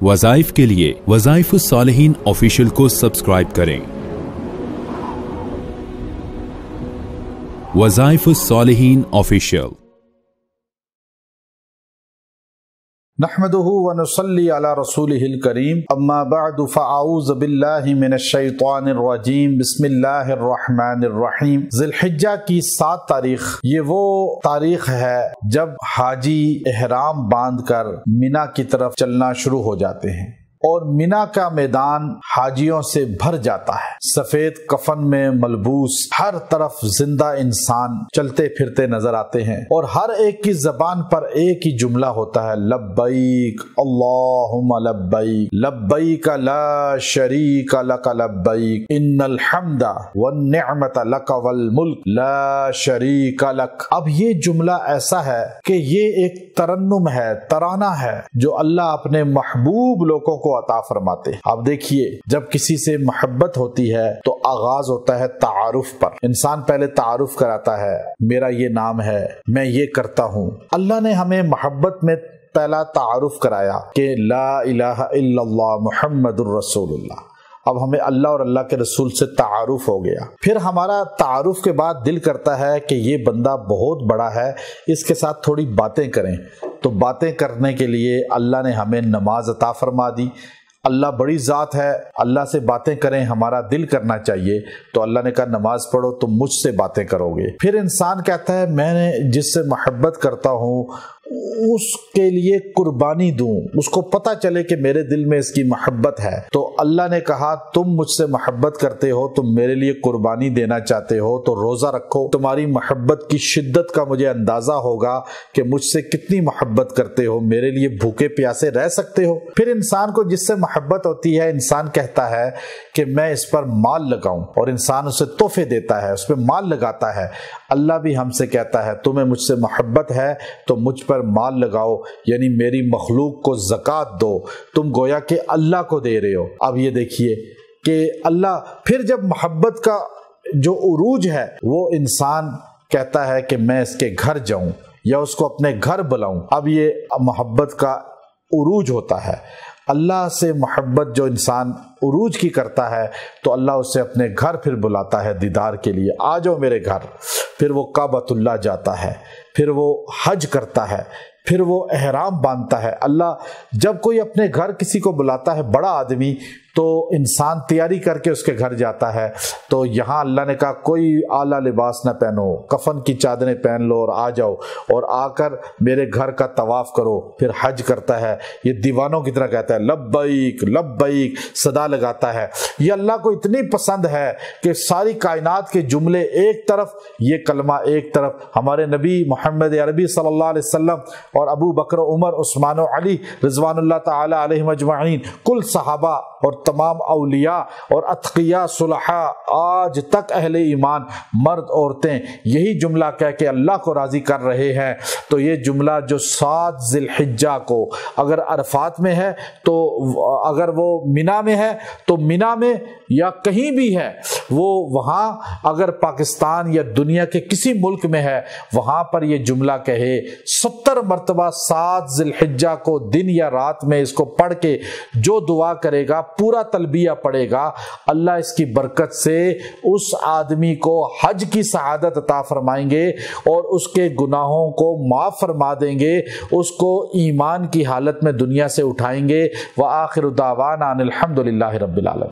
وظائف کے لیے وظائف الصالحین آفیشیل کو سبسکرائب کریں۔ وظائف الصالحین آفیشیل۔ نحمده ونصلي على رسوله الكريم اما بعد فاعوذ باللہ من الشیطان الرجیم بسم اللہ الرحمن الرحیم۔ ذی الحجہ کی 7 تاریخ یہ وہ تاریخ ہے جب حاجی احرام باندھ کر مینا کی طرف چلنا شروع ہو جاتے ہیں اور مینا کا میدان حاجیوں سے بھر جاتا ہے۔ سفید کفن میں ملبوس ہر طرف زندہ انسان چلتے پھرتے نظر آتے ہیں اور ہر ایک کی زبان پر ایک ہی جملہ ہوتا ہے، لبیک اللہم لبیک لبیک لا شریک لک لبیک ان الحمد والنعمت لک والملک لا شریک لک۔ اب یہ جملہ ایسا ہے کہ یہ ایک ترنم ہے، ترانہ ہے جو اللہ اپنے محبوب لوگوں کو عطا فرماتے ہیں۔ آپ دیکھیے جب کسی سے محبت ہوتی ہے تو آغاز ہوتا ہے تعارف پر۔ انسان پہلے تعارف کراتا ہے، میرا یہ نام ہے، میں یہ کرتا ہوں۔ اللہ نے ہمیں محبت میں پہلا تعارف کرایا کہ لا الہ الا اللہ محمد الرسول اللہ۔ اب ہمیں اللہ اور اللہ کے رسول سے تعارف ہو گیا۔ پھر ہمارا تعارف کے بعد دل کرتا ہے کہ یہ بندہ بہت بڑا ہے، اس کے ساتھ تھوڑی باتیں کریں۔ تو باتیں کرنے کے لیے اللہ نے ہمیں نماز عطا فرما دی۔ اللہ بڑی ذات ہے، اللہ سے باتیں کریں، ہمارا دل کرنا چاہیے۔ تو اللہ نے کہا نماز پڑھو تم مجھ سے باتیں کرو گے۔ پھر انسان کہتا ہے میں نے جس سے محبت کرتا ہوں اس کے لیے قربانی دوں، اس کو پتہ چلے کہ میرے دل میں اس کی محبت ہے۔ تو اللہ نے کہا تم مجھ سے محبت کرتے ہو، تم میرے لیے قربانی دینا چاہتے ہو تو روزہ رکھو، تمہاری محبت کی شدت کا مجھے اندازہ ہوگا کہ مجھ سے کتنی محبت کرتے ہو، میرے لیے بھوکے پیاسے رہ سکتے ہو۔ پھر انسان کو جس سے محبت ہوتی ہے انسان کہتا ہے کہ میں اس پر مال لگاؤں، اور انسان اسے تحفے دیتا ہے، اس پہ مال لگاتا ہے۔ اللہ بھی ہم سے کہتا ہے تمہیں مجھ سے محبت ہے تو مجھ پر مال لگاؤ، یعنی میری مخلوق کو زکوٰۃ دو، تم گویا کہ اللہ کو دے رہے ہو۔ اب یہ دیکھیے کہ اللہ پھر جب محبت کا جو عروج ہے وہ انسان کہتا ہے کہ میں اس کے گھر جاؤں یا اس کو اپنے گھر بلاؤں۔ اب یہ محبت کا عروج ہوتا ہے۔ اللہ سے محبت جو انسان عروج کی کرتا ہے تو اللہ اسے اپنے گھر پھر بلاتا ہے دیدار کے لیے، آ جاؤ میرے گھر۔ پھر وہ کعبۃ اللہ جاتا ہے، پھر وہ حج کرتا ہے، پھر وہ احرام باندھتا ہے۔ اللہ جب کوئی اپنے گھر کسی کو بلاتا ہے بڑا آدمی تو انسان تیاری کر کے اس کے گھر جاتا ہے۔ تو یہاں اللہ نے کہا کوئی اعلیٰ لباس نہ پہنو، کفن کی چادریں پہن لو اور آ جاؤ، اور آ کر میرے گھر کا طواف کرو۔ پھر حج کرتا ہے، یہ دیوانوں کی طرح کہتا ہے لبیک لبیک، صدا لگاتا ہے۔ یہ اللہ کو اتنی پسند ہے کہ ساری کائنات کے جملے ایک طرف، یہ کلمہ ایک طرف۔ ہمارے نبی محمد عربی صلی اللہ علیہ وسلم اور ابو بکر عمر عثمان و علی رضوان اللہ تعالی علیہم اجمعین، کل صحابہ اور تمام اولیاء اور اتقیاء صلحاء، آج تک اہل ایمان مرد عورتیں یہی جملہ کہہ کے اللہ کو راضی کر رہے ہیں۔ تو یہ جملہ جو 7 ذی الحجہ کو اگر عرفات میں ہے تو اگر وہ مینا میں ہے تو مینا میں یا کہیں بھی ہے، وہ وہاں اگر پاکستان یا دنیا کے کسی ملک میں ہے وہاں پر یہ جملہ کہے 70 مرتبہ 7 ذی الحجہ کو دن یا رات میں اس کو پڑھ کے جو دعا کرے گا، پورا تلبیہ پڑھے گا، اللہ اس کی برکت سے اس آدمی کو حج کی سعادت عطا فرمائیں گے اور اس کے گناہوں کو معاف فرما دیں گے، اس کو ایمان کی حالت میں دنیا سے اٹھائیں گے۔ وآخر دعوانا ان الحمد للہ رب العالمین۔